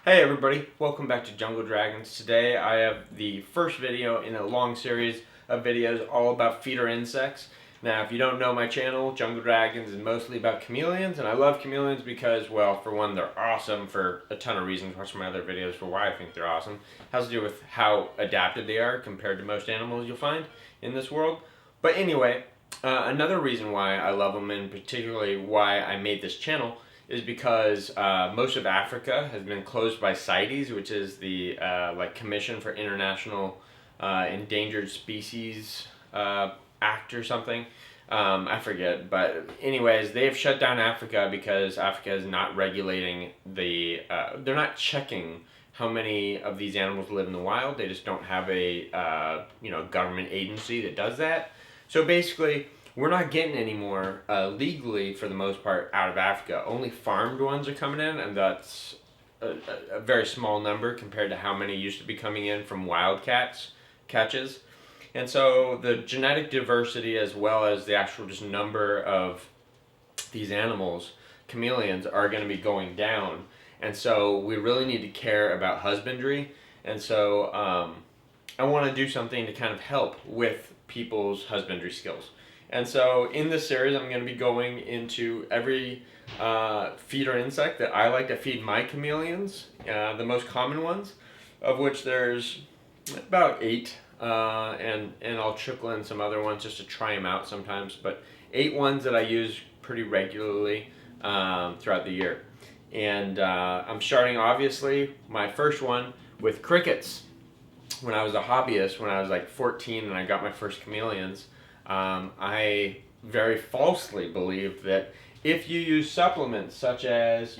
Hey everybody, welcome back to Jungle Dragons. Today I have the first video in a long series of videos all about feeder insects. Now if you don't know my channel, Jungle Dragons is mostly about chameleons, and I love chameleons because, well, for one, they're awesome for a ton of reasons. Watch my other videos for why I think they're awesome. It has to do with how adapted they are compared to most animals you'll find in this world. But anyway, another reason why I love them, and particularly why I made this channel, is because most of Africa has been closed by CITES, which is the Commission for International Endangered Species Act or something. I forget, but anyways, they have shut down Africa because Africa is not regulating they're not checking how many of these animals live in the wild. They just don't have a government agency that does that. So basically, we're not getting any more legally, for the most part, out of Africa. Only farmed ones are coming in, and that's a very small number compared to how many used to be coming in from catches. And so the genetic diversity, as well as the actual just number of these animals, chameleons, are going to be going down. And so we really need to care about husbandry. And so I want to do something to kind of help with people's husbandry skills. And so in this series, I'm going to be going into every feeder insect that I like to feed my chameleons, the most common ones, of which there's about 8, and I'll trickle in some other ones just to try them out sometimes, but 8 ones that I use pretty regularly throughout the year. And I'm starting, obviously, my first one with crickets. When I was a hobbyist, when I was like 14 and I got my first chameleons, I very falsely believed that if you use supplements such as,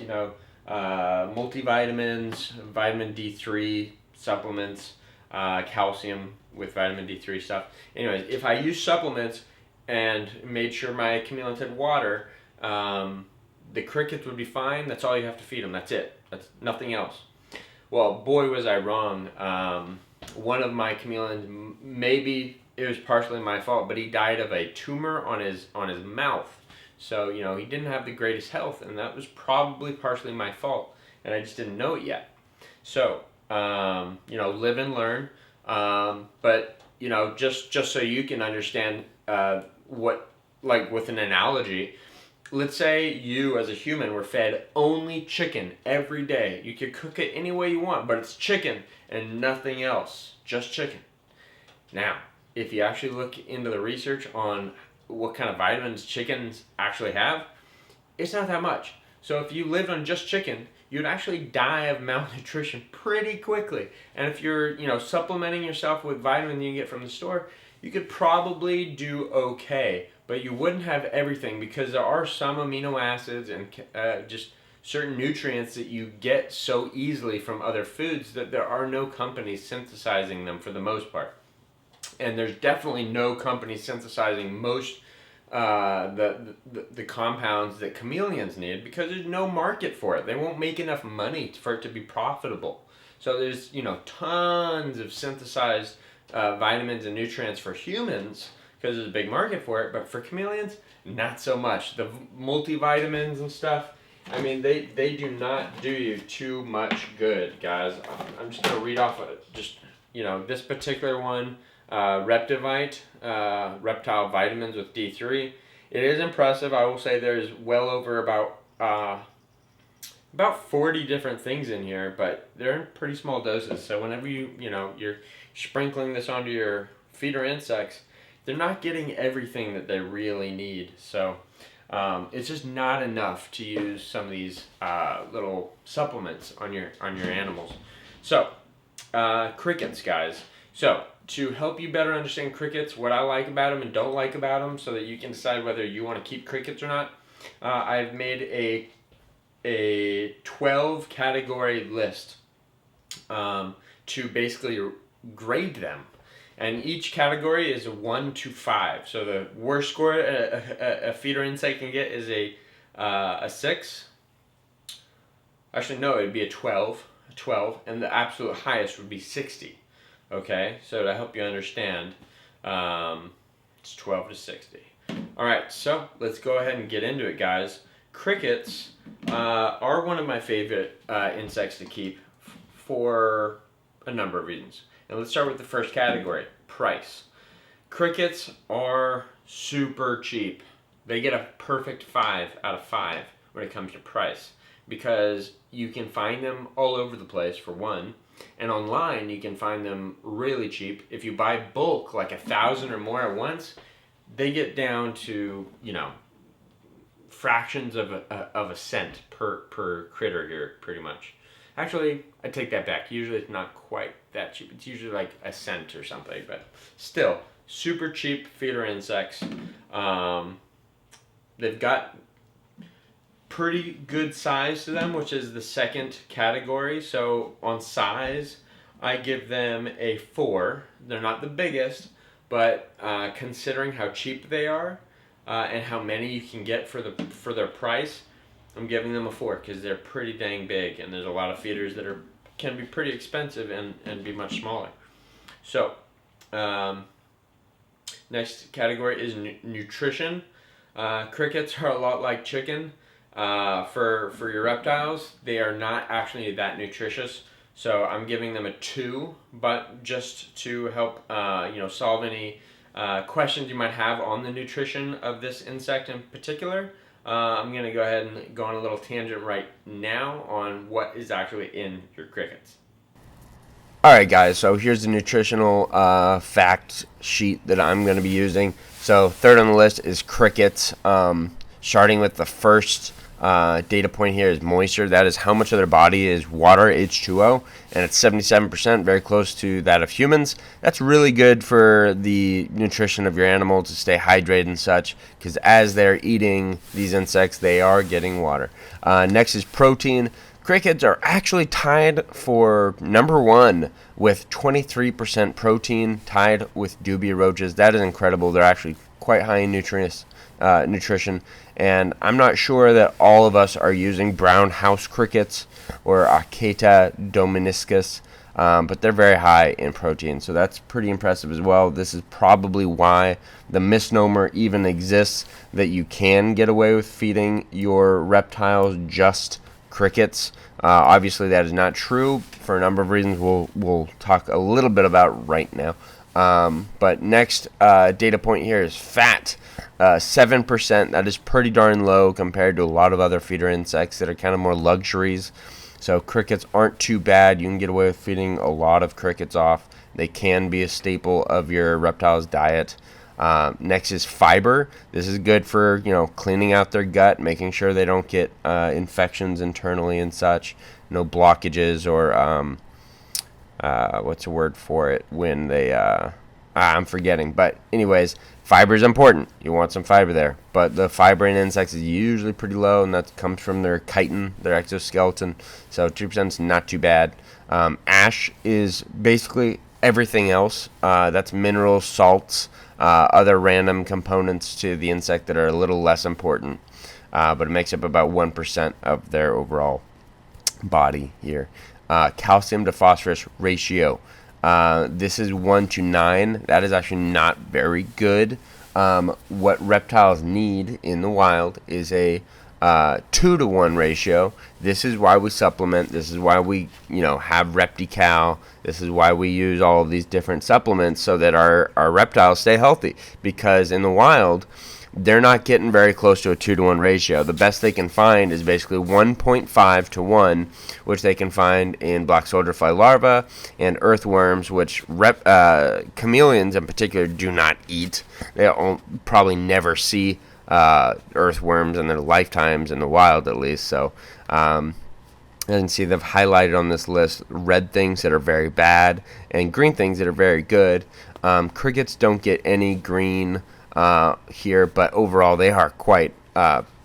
multivitamins, vitamin D3 supplements, calcium with vitamin D3 stuff. Anyways, if I use supplements and made sure my chameleons had water, the crickets would be fine. That's all you have to feed them. That's it. That's nothing else. Well, boy, was I wrong. One of my chameleons, maybe it was partially my fault, but he died of a tumor on his mouth. So, he didn't have the greatest health, and that was probably partially my fault, and I just didn't know it yet. So, live and learn. But, just so you can understand with an analogy, let's say you as a human were fed only chicken every day. You could cook it any way you want, but it's chicken and nothing else, just chicken. Now, if you actually look into the research on what kind of vitamins chickens actually have, it's not that much. So if you lived on just chicken, you'd actually die of malnutrition pretty quickly. And if you're, supplementing yourself with vitamins you get from the store, you could probably do okay. But you wouldn't have everything, because there are some amino acids and just certain nutrients that you get so easily from other foods that there are no companies synthesizing them for the most part. And there's definitely no company synthesizing most the compounds that chameleons need, because there's no market for it. They won't make enough money for it to be profitable. So there's tons of synthesized vitamins and nutrients for humans, because there's a big market for it, but for chameleons, not so much. The multivitamins and stuff, I mean, they do not do you too much good, guys. I'm just going to read off this particular one. Reptivite, reptile vitamins with D3. It is impressive. I will say there's well over about 40 different things in here, but they're in pretty small doses. So whenever you're sprinkling this onto your feeder insects, they're not getting everything that they really need. So it's just not enough to use some of these little supplements on your animals. So crickets, guys. So to help you better understand crickets, what I like about them and don't like about them, so that you can decide whether you want to keep crickets or not, I've made a 12 category list to basically grade them. And each category is a 1 to 5. So the worst score a feeder insect can get is a 6. Actually, no, it would be a 12, and the absolute highest would be 60. Okay, so to help you understand, it's 12 to 60. All right, so let's go ahead and get into it, guys. Crickets are one of my favorite insects to keep for a number of reasons. And let's start with the first category, price. Crickets are super cheap. They get a perfect 5 out of 5 when it comes to price, because you can find them all over the place, for one, and online you can find them really cheap. If you buy bulk, like 1,000 or more at once, they get down to, fractions of a cent per critter here, pretty much. Actually, I take that back. Usually it's not quite that cheap. It's usually like a cent or something, but still, super cheap feeder insects. They've got pretty good size to them, which is the second category. So on size, I give them a 4. They're not the biggest, but considering how cheap they are and how many you can get for their price, I'm giving them a 4 because they're pretty dang big, and there's a lot of feeders that can be pretty expensive and be much smaller. So next category is nutrition. Crickets are a lot like chicken. For your reptiles, they are not actually that nutritious, so I'm giving them a 2, but just to help solve any questions you might have on the nutrition of this insect in particular, I'm going to go ahead and go on a little tangent right now on what is actually in your crickets. Alright guys, so here's the nutritional fact sheet that I'm going to be using. So third on the list is crickets. Starting with the first data point here is moisture. That is how much of their body is water, H2O, and it's 77%, very close to that of humans. That's really good for the nutrition of your animal to stay hydrated and such, because as they're eating these insects, they are getting water. Next is protein. Crickets are actually tied for number 1 with 23% protein, tied with dubia roaches. That is incredible. They're actually quite high in nutrition, and I'm not sure that all of us are using brown house crickets or Aceta dominicus, but they're very high in protein, so that's pretty impressive as well. This is probably why the misnomer even exists that you can get away with feeding your reptiles just crickets. Obviously that is not true for a number of reasons we'll talk a little bit about right now. But next data point here is fat. 7%. That is pretty darn low compared to a lot of other feeder insects that are kind of more luxuries. So crickets aren't too bad. You can get away with feeding a lot of crickets off. They can be a staple of your reptile's diet. Next is fiber. This is good for cleaning out their gut, making sure they don't get infections internally and such. No blockages or what's the word for it when they I'm forgetting, but anyways, fiber is important. You want some fiber there, but the fiber in insects is usually pretty low, and that comes from their chitin, their exoskeleton, so 2% is not too bad. Ash is basically everything else. That's minerals, salts, other random components to the insect that are a little less important, but it makes up about 1% of their overall body here. Calcium to phosphorus ratio. This is 1 to 9. That is actually not very good. What reptiles need in the wild is a 2 to 1 ratio. This is why we supplement. This is why we have ReptiCal. This is why we use all of these different supplements so that our reptiles stay healthy, because in the wild they're not getting very close to a 2 to 1 ratio. The best they can find is basically 1.5 to 1, which they can find in black soldier fly larvae and earthworms, which chameleons in particular do not eat. They'll probably never see earthworms in their lifetimes, in the wild at least. So as you can see, they've highlighted on this list red things that are very bad and green things that are very good. Crickets don't get any green here, but overall they are quite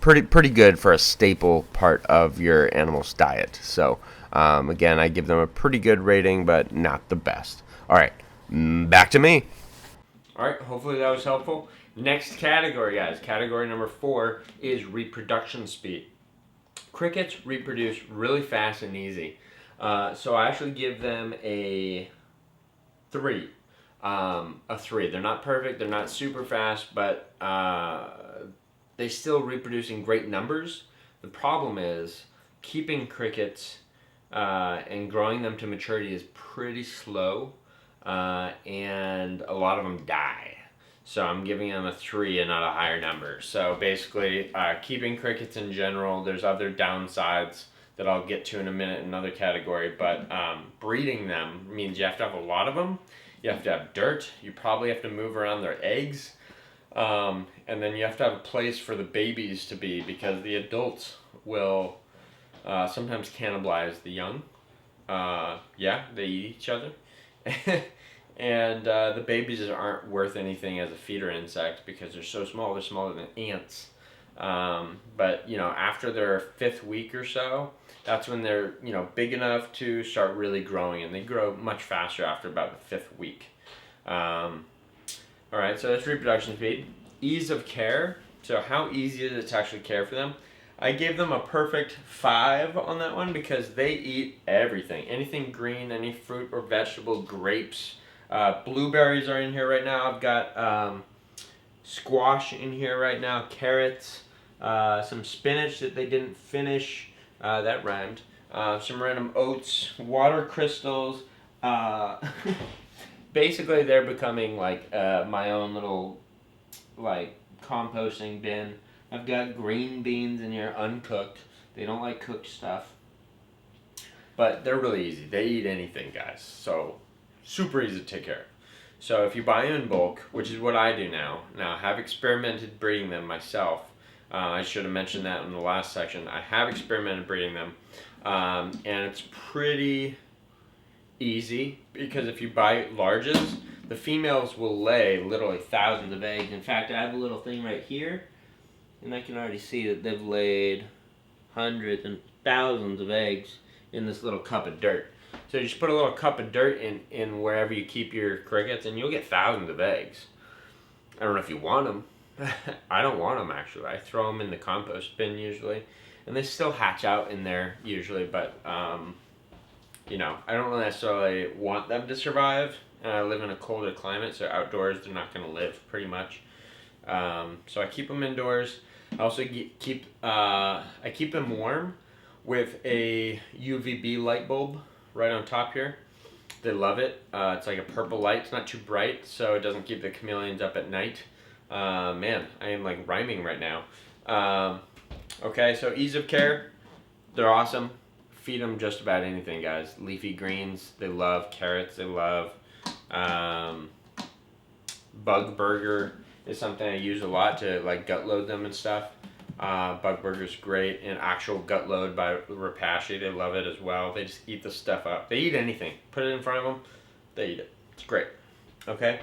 pretty good for a staple part of your animal's diet. So again, I give them a pretty good rating, but not the best. All right, back to me. All right, hopefully that was helpful. Next category, guys. Category number 4 is reproduction speed. Crickets reproduce really fast and easy, so I actually give them a 3. A 3. They're not perfect, they're not super fast, but they still reproduce in great numbers. The problem is keeping crickets and growing them to maturity is pretty slow, and a lot of them die. So I'm giving them a 3 and not a higher number. So basically, keeping crickets in general, there's other downsides that I'll get to in a minute in another category, but breeding them means you have to have a lot of them. You have to have dirt. You probably have to move around their eggs. And then you have to have a place for the babies to be, because the adults will sometimes cannibalize the young. Yeah, they eat each other. And the babies aren't worth anything as a feeder insect because they're so small. They're smaller than ants. But after their 5th week or so, that's when they're big enough to start really growing, and they grow much faster after about the 5th week. All right, so that's reproduction speed. Ease of care. So how easy is it to actually care for them? I gave them a perfect 5 on that one because they eat everything. Anything green, any fruit or vegetable, grapes. Blueberries are in here right now. I've got squash in here right now, carrots, some spinach that they didn't finish. That rhymed. Some random oats, water crystals. Basically, they're becoming like my own little composting bin. I've got green beans in here, uncooked. They don't like cooked stuff. But they're really easy. They eat anything, guys. So, super easy to take care of. So, if you buy them in bulk, which is what I do now. Now, I have experimented breeding them myself. I should have mentioned that in the last section. I have experimented breeding them. And it's pretty easy, because if you buy larges, the females will lay literally thousands of eggs. In fact, I have a little thing right here, and I can already see that they've laid hundreds and thousands of eggs in this little cup of dirt. So you just put a little cup of dirt in wherever you keep your crickets, and you'll get thousands of eggs. I don't know if you want them. I don't want them, actually. I throw them in the compost bin usually, and they still hatch out in there usually, but I don't necessarily want them to survive. I live in a colder climate, so outdoors they're not going to live pretty much. So I keep them indoors. I also keep them warm with a UVB light bulb right on top here. They love it. It's like a purple light. It's not too bright, so it doesn't keep the chameleons up at night. Man, I am like rhyming right now. Okay, so ease of care. They're awesome. Feed them just about anything, guys. Leafy greens, they love. Carrots, they love. Bug burger is something I use a lot to gut load them and stuff. Bug burger's great, and actual gut load by Rapashi, they love it as well. They just eat the stuff up. They eat anything. Put it in front of them, they eat it. It's great. Okay.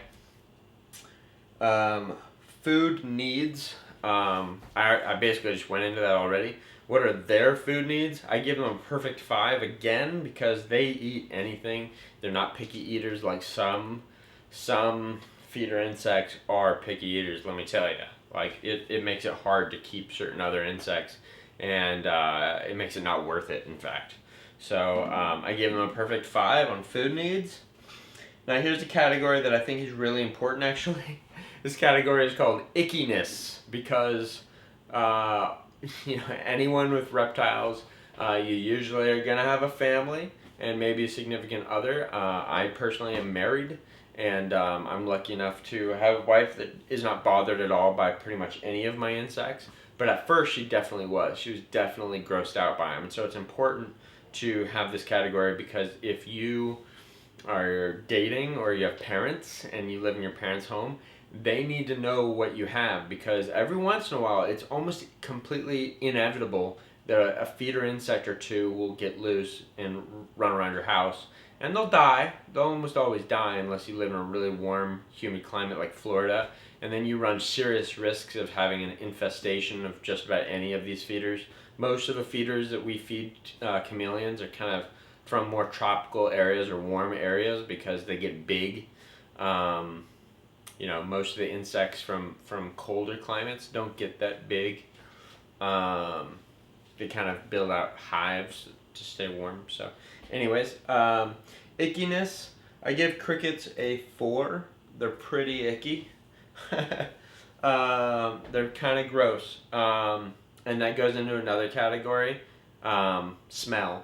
Food needs. I basically just went into that already. What are their food needs? I give them a perfect 5 again because they eat anything. They're not picky eaters like some feeder insects are picky eaters, let me tell you. It makes it hard to keep certain other insects, and it makes it not worth it, in fact. So I give them a perfect 5 on food needs. Now here's a category that I think is really important, actually. This category is called ickiness, because anyone with reptiles, you usually are going to have a family and maybe a significant other. I personally am married, and I'm lucky enough to have a wife that is not bothered at all by pretty much any of my insects. But at first, she definitely was. She was definitely grossed out by them. And so it's important to have this category, because if you are dating or you have parents and you live in your parents' home, they need to know what you have, because every once in a while, it's almost completely inevitable that a feeder insect or two will get loose and run around your house. And they'll die. They'll almost always die unless you live in a really warm, humid climate like Florida. And then you run serious risks of having an infestation of just about any of these feeders. Most of the feeders that we feed chameleons are kind of from more tropical areas or warm areas because they get big. Most of the insects from colder climates don't get that big. They kind of build out hives to stay warm. So anyways, ickiness, I give crickets a 4. They're pretty icky. They're kind of gross. And that goes into another category, smell.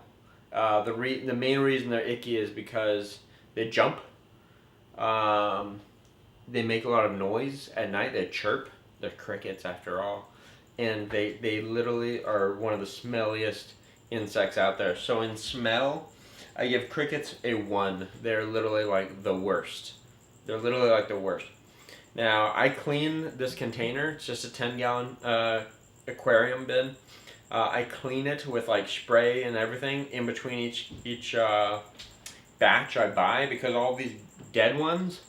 The main reason they're icky is because they jump. They make a lot of noise at night. They chirp. They're crickets after all, and they literally are one of the smelliest insects out there. So in smell, I give crickets a 1. They're literally like the worst. They're literally like the worst. Now, I clean this container. It's just a 10-gallon aquarium bin. I clean it with like spray and everything in between each batch I buy, because all these dead ones,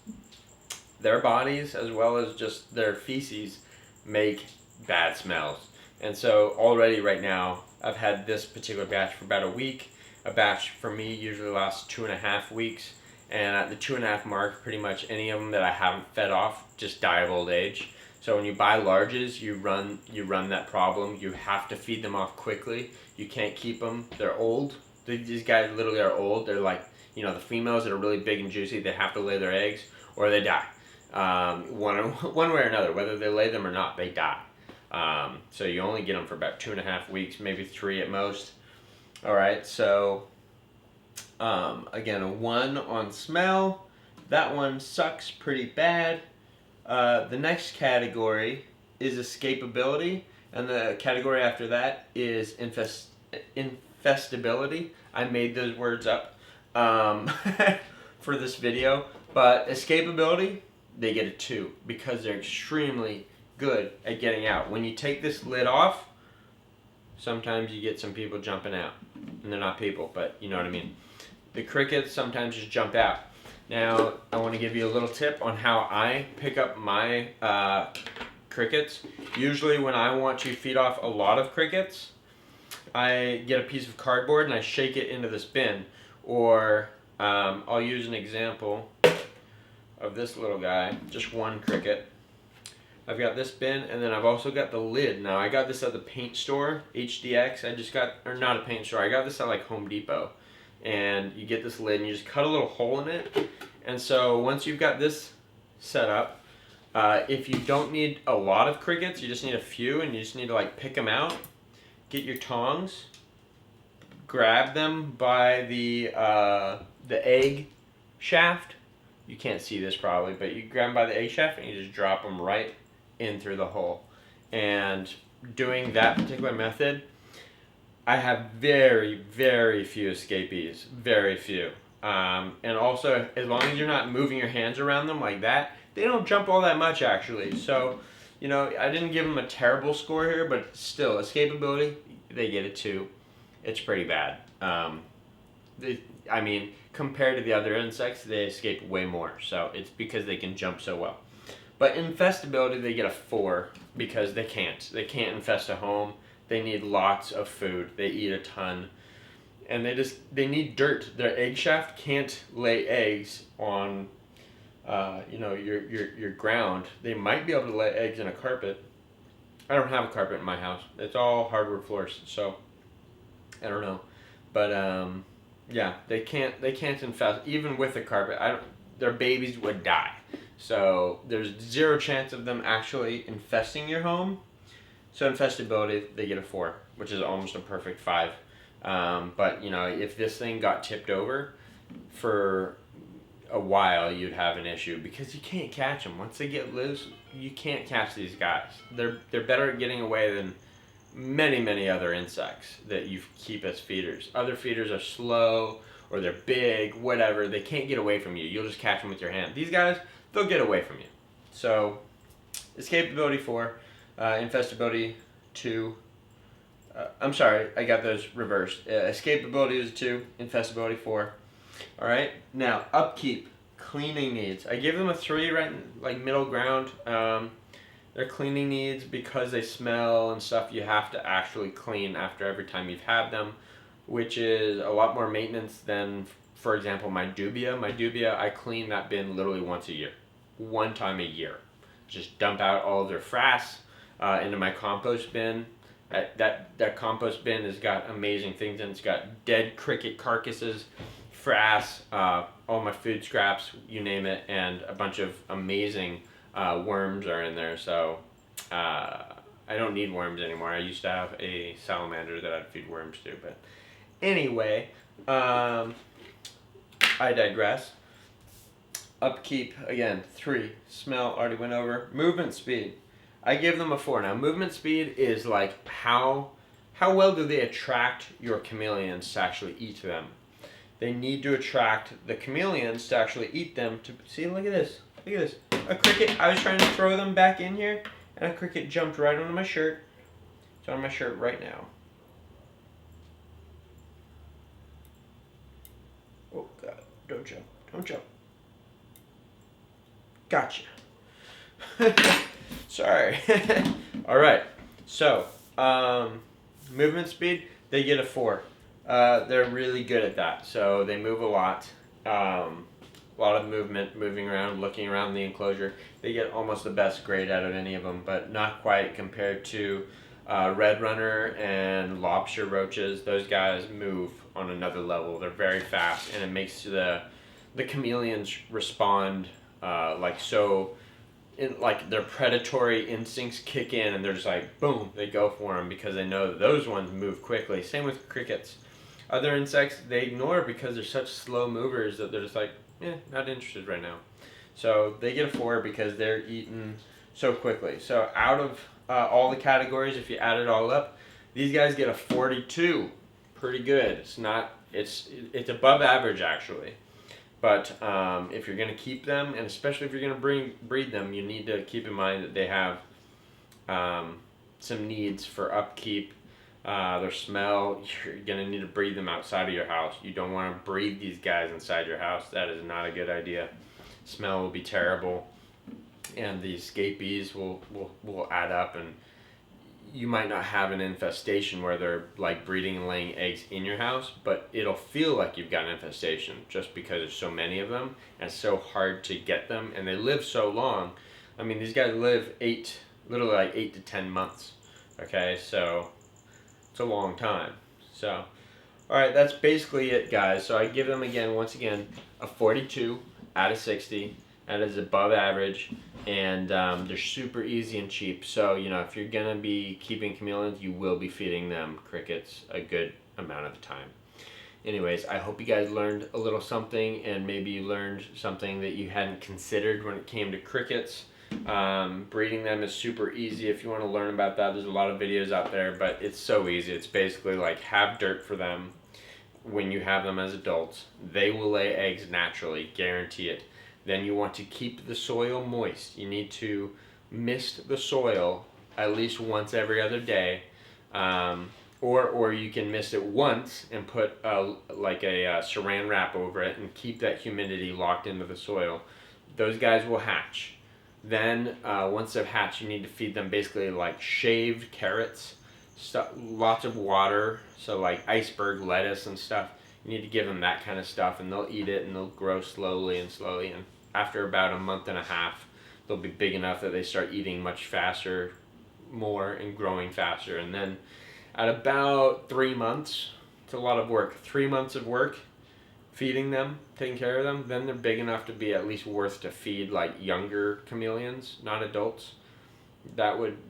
their bodies as well as just their feces make bad smells. And so already right now, I've had this particular batch for about a week. A batch for me usually lasts 2.5 weeks. And at the 2.5 mark, pretty much any of them that I haven't fed off just die of old age. So when you buy larges, you run that problem. You have to feed them off quickly. You can't keep them. They're old. These guys literally are old. They're like, the females that are really big and juicy, they have to lay their eggs or they die. One way or another, whether they lay them or not, they die. So you only get them for about 2.5 weeks, maybe 3 at most. All right, so again, a 1 on smell. That one sucks pretty bad. The next category is escapability, and the category after that is infestability. I made those words up for this video, but escapability, they get a 2 because they're extremely good at getting out. When you take this lid off, sometimes you get some people jumping out, and they're not people, but you know what I mean. The crickets sometimes just jump out. Now, I want to give you a little tip on how I pick up my crickets. Usually when I want to feed off a lot of crickets, I get a piece of cardboard and I shake it into this bin. Or I'll use an example of this little guy, just one cricket. I've got this bin, and then I've also got the lid. Now, I got this at the paint store, HDX. Or not a paint store, I got this at like Home Depot. And you get this lid and you just cut a little hole in it. And so once you've got this set up, if you don't need a lot of crickets, you just need a few, and you just need to like pick them out. Get your tongs, grab them by the egg shaft. You can't see this probably, but you grab them by the egg shaft and you just drop them right in through the hole. And doing that particular method, I have very, very few escapees. Very few. And also, as long as you're not moving your hands around them like that, they don't jump all that much actually. So, I didn't give them a terrible score here, but still, escapability, they get a 2. It's pretty bad. Compared to the other insects, they escape way more. So it's because they can jump so well. But infestability, they get a 4 because they can't. They can't infest a home. They need lots of food. They eat a ton. And they need dirt. Their egg shaft can't lay eggs on, your ground. They might be able to lay eggs in a carpet. I don't have a carpet in my house. It's all hardwood floors, so I don't know. But yeah, they can't infest even with a carpet. Their babies would die. So there's 0 chance of them actually infesting your home. So infestability, they get a 4, which is almost a perfect 5. But if this thing got tipped over for a while, you'd have an issue because you can't catch them. Once they get loose, you can't catch these guys. They're better at getting away than many, many other insects that you keep as feeders. Other feeders are slow or they're big, whatever. They can't get away from you. You'll just catch them with your hand. These guys, they'll get away from you. So escapability 4. Infestability 2. I'm sorry, I got those reversed. Escapability is 2, infestability 4. All right. Now upkeep, cleaning needs. I give them a 3, right, like middle ground. Their cleaning needs, because they smell and stuff, you have to actually clean after every time you've had them, which is a lot more maintenance than, for example, my dubia. My dubia, I clean that bin literally once a year, 1 time a year. Just dump out all of their frass into my compost bin. That compost bin has got amazing things in it. It's got dead cricket carcasses, frass, all my food scraps, you name it, and a bunch of amazing worms are in there. So I don't need worms anymore. I used to have a salamander that I'd feed worms to, but anyway, I digress. Upkeep, again, 3. Smell, already went over. Movement speed, I give them a 4. Now, movement speed is like how well do they attract your chameleons to actually eat them. They need to attract the chameleons to actually eat them. To see, look at this. Look at this. A cricket, I was trying to throw them back in here, and a cricket jumped right onto my shirt. It's on my shirt right now. Oh, God. Don't jump. Don't jump. Gotcha. Sorry. All right. So, movement speed, they get a 4. They're really good at that. So they move a lot. A lot of movement, moving around, looking around the enclosure. They get almost the best grade out of any of them, but not quite compared to red runner and lobster roaches. Those guys move on another level. They're very fast, and it makes the chameleons respond like their predatory instincts kick in, and they're just like boom, they go for them because they know that those ones move quickly. Same with crickets. Other insects they ignore because they're such slow movers that they're just like, not interested right now. So they get a 4 because they're eaten so quickly. So out of all the categories, if you add it all up, these guys get a 42. Pretty good. It's above average actually. But if you're going to keep them, and especially if you're going to breed them, you need to keep in mind that they have some needs for upkeep. Their smell, you're going to need to breed them outside of your house. You don't want to breed these guys inside your house. That is not a good idea. Smell will be terrible, and the scabies will add up, and you might not have an infestation where they're like breeding and laying eggs in your house, but it'll feel like you've got an infestation just because there's so many of them and it's so hard to get them, and they live so long. I mean, these guys live literally like 8 to 10 months. Okay, so it's a long time. So, all right, that's basically it, guys. So I give them once again, a 42 out of 60. That is above average, and they're super easy and cheap. So, if you're going to be keeping chameleons, you will be feeding them crickets a good amount of the time. Anyways, I hope you guys learned a little something, and maybe you learned something that you hadn't considered when it came to crickets. Breeding them is super easy. If you want to learn about that, there's a lot of videos out there, but it's so easy. It's basically like have dirt for them when you have them as adults. They will lay eggs naturally, guarantee it. Then you want to keep the soil moist. You need to mist the soil at least once every other day, or you can mist it once and put a saran wrap over it and keep that humidity locked into the soil. Those guys will hatch. Then once they've hatched, you need to feed them basically like shaved carrots, lots of water, so like iceberg lettuce and stuff. You need to give them that kind of stuff, and they'll eat it, and they'll grow slowly, and after about a month and a half, they'll be big enough that they start eating much faster, more, and growing faster. And then at about 3 months, it's a lot of work, 3 months of work, feeding them, taking care of them, then they're big enough to be at least worth to feed like younger chameleons, not adults.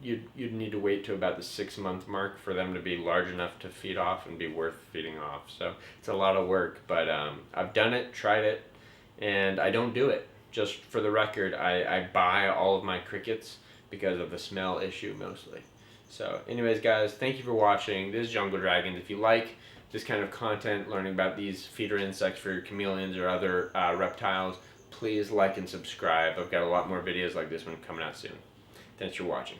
You'd need to wait to about the 6-month mark for them to be large enough to feed off and be worth feeding off. So it's a lot of work, but I've done it, tried it, and I don't do it. Just for the record, I buy all of my crickets because of the smell issue mostly. So anyways, guys, thank you for watching. This is Jungle Dragons. If you like this kind of content, learning about these feeder insects for your chameleons or other reptiles, please like and subscribe. I've got a lot more videos like this one coming out soon. Thanks for watching.